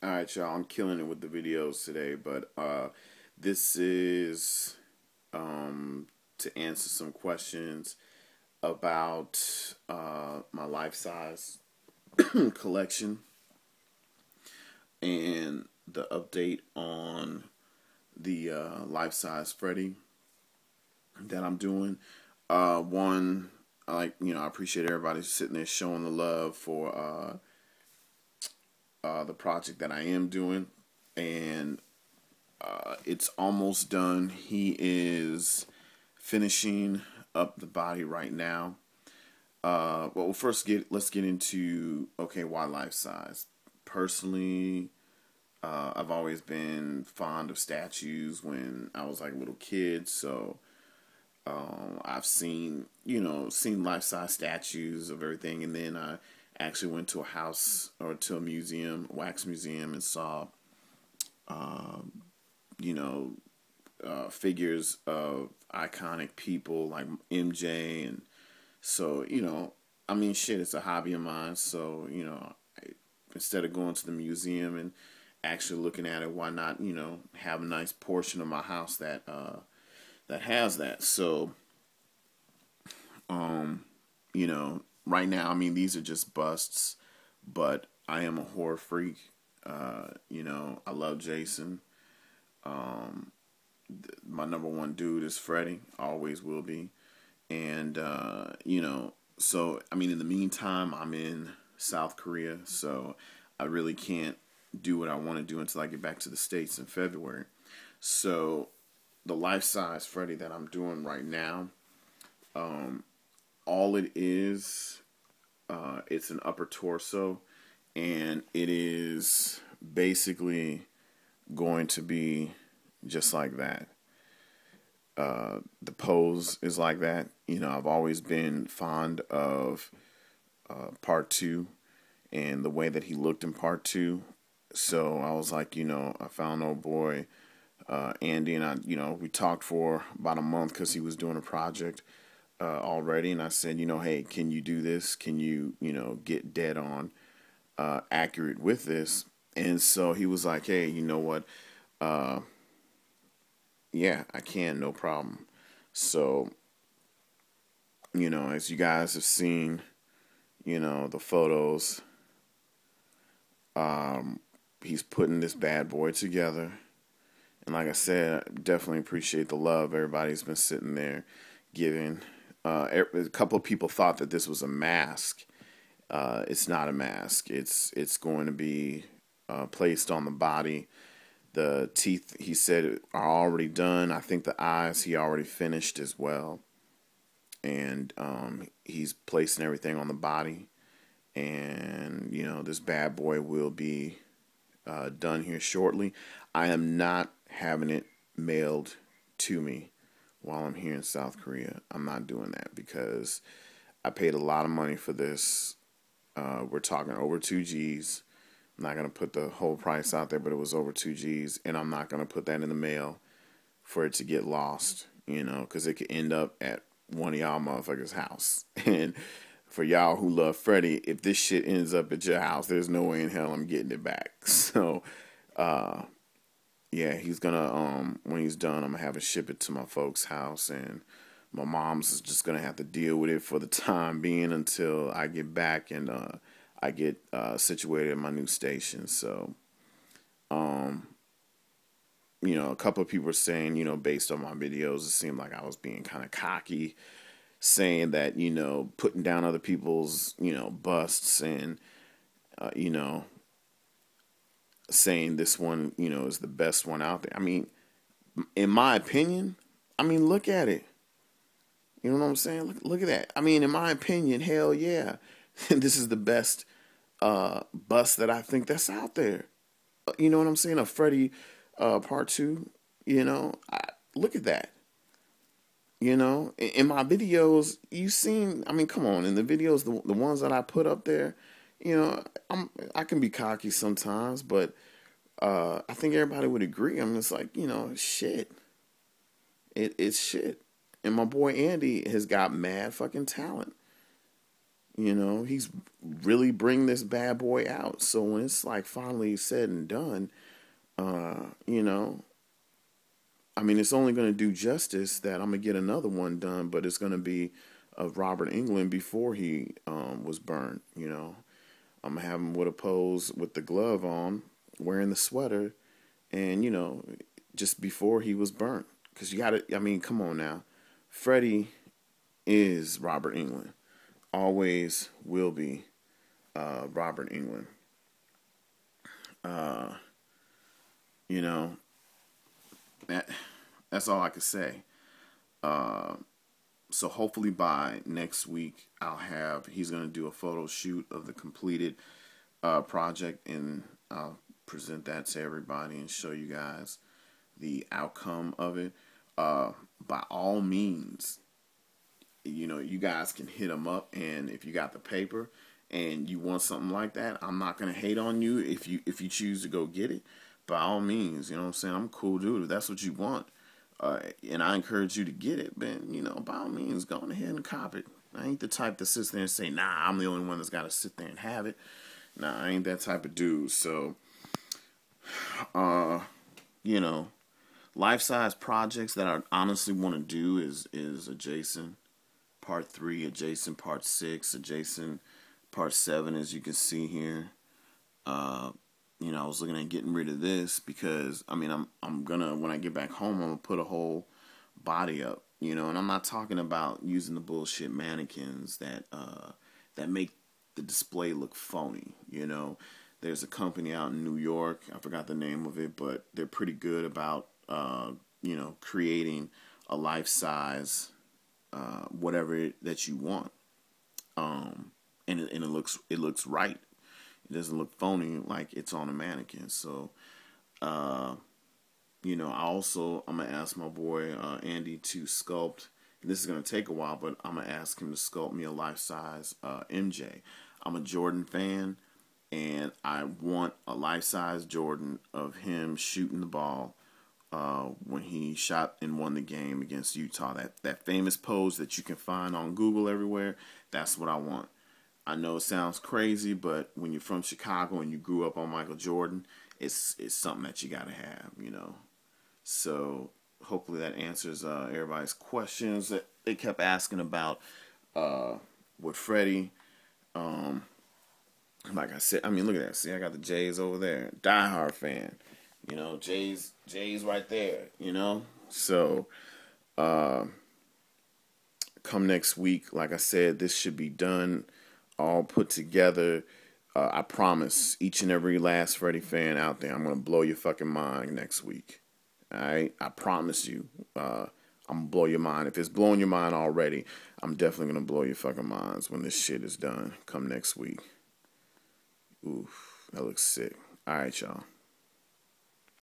Alright, y'all, I'm killing it with the videos today, but this is to answer some questions about my life size collection and the update on the life size Freddy that I'm doing. One, I appreciate everybody sitting there showing the love for the project that I am doing, and it's almost done. He is finishing up the body right now. Well, let's get into why life size. Personally, I've always been fond of statues when I was like a little kid, so I've seen life size statues of everything, and then I actually went to a house or to a museum, wax museum, and saw you know figures of iconic people like MJ, and so I mean, shit, it's a hobby of mine. So instead of going to the museum and actually looking at it, why not have a nice portion of my house that that has that. So right now, I mean, these are just busts, but I am a horror freak. I love Jason. My number one dude is Freddy, always will be. And so I mean, in the meantime, I'm in South Korea, so I really can't do what I want to do until I get back to the States in February. So the life size Freddy that I'm doing right now, all it is, it's an upper torso, and it is basically going to be just like that. The pose is like that. I've always been fond of part two and the way that he looked in part two. So I was like, I found old boy Andy, and we talked for about a month because he was doing a project already, and I said, hey, can you do this? Can you, get dead on accurate with this? And so he was like, hey, you know what? Yeah, I can, no problem. So, as you guys have seen, the photos, he's putting this bad boy together. And like I said, I definitely appreciate the love everybody's been sitting there giving. A couple of people thought that this was a mask. It's not a mask. It's going to be placed on the body. The teeth, he said, are already done. I think the eyes he already finished as well. And he's placing everything on the body. And, this bad boy will be done here shortly. I am not having it mailed to me while I'm here in South Korea. I'm not doing that because I paid a lot of money for this. We're talking over 2 G's. I'm not going to put the whole price out there, but it was over 2 G's, and I'm not going to put that in the mail for it to get lost, because it could end up at one of y'all motherfuckers' house. And for y'all who love Freddy, if this shit ends up at your house, there's no way in hell I'm getting it back. So, yeah, he's gonna, when he's done, I'm gonna have to ship it to my folks' house, and my mom's is just gonna have to deal with it for the time being until I get back and I get situated at my new station. So, a couple of people were saying, based on my videos, it seemed like I was being kind of cocky, saying that, putting down other people's, busts, and, saying this one, is the best one out there. I mean, in my opinion, look at it. You know what I'm saying? Look at that. I mean, in my opinion, hell yeah. This is the best bust that I think that's out there. You know what I'm saying? A Freddy part two. Look at that. In my videos, you've seen. I mean, come on. In the videos, the ones that I put up there, I can be cocky sometimes, but I think everybody would agree. I'm just like, shit. It's shit. And my boy Andy has got mad fucking talent. You know, he's really bring this bad boy out. So when it's like finally said and done, you know, I mean, it's only going to do justice that I'm going to get another one done, but it's going to be of Robert England before he was burned, you know. I'm going to have him with a pose with the glove on, wearing the sweater, and, you know, just before he was burnt. Because you got to, I mean, come on now. Freddy is Robert England. Always will be Robert England. You know, that's all I could say. So hopefully by next week, he's going to do a photo shoot of the completed project, and I'll present that to everybody and show you guys the outcome of it. By all means, you know, you guys can hit him up, and if you got the paper and you want something like that, I'm not going to hate on you if you choose to go get it. By all means, you know what I'm saying? I'm a cool dude if that's what you want. And I encourage you to get it, then, you know, by all means, go on ahead and cop it. I ain't the type that sits there and say, nah, I'm the only one that's got to sit there and have it. Nah, I ain't that type of dude. So, you know, life-size projects that I honestly want to do is Adjacent Part 3, Adjacent Part 6, Adjacent Part 7, as you can see here. You know, I was looking at getting rid of this because, I mean, I'm gonna, when I get back home, I'm gonna put a whole body up, you know, and I'm not talking about using the bullshit mannequins that make the display look phony, you know. There's a company out in New York, I forgot the name of it, but they're pretty good about, you know, creating a life-size, whatever that you want, and it looks right. It doesn't look phony like it's on a mannequin. So, you know, I'm going to ask my boy Andy to sculpt. And this is going to take a while, but I'm going to ask him to sculpt me a life-size MJ. I'm a Jordan fan, and I want a life-size Jordan of him shooting the ball when he shot and won the game against Utah. That famous pose that you can find on Google everywhere, that's what I want. I know it sounds crazy, but when you're from Chicago and you grew up on Michael Jordan, it's something that you gotta have, you know. So hopefully that answers everybody's questions that they kept asking about with Freddy. Like I said, I mean, look at that. See, I got the Jays over there. Diehard fan, you know. Jays right there, you know. So come next week, like I said, this should be done, all put together. I promise each and every last Freddy fan out there, I'm going to blow your fucking mind next week. All right? I promise you. I'm going to blow your mind. If it's blowing your mind already, I'm definitely going to blow your fucking minds when this shit is done come next week. Oof, that looks sick. All right, y'all.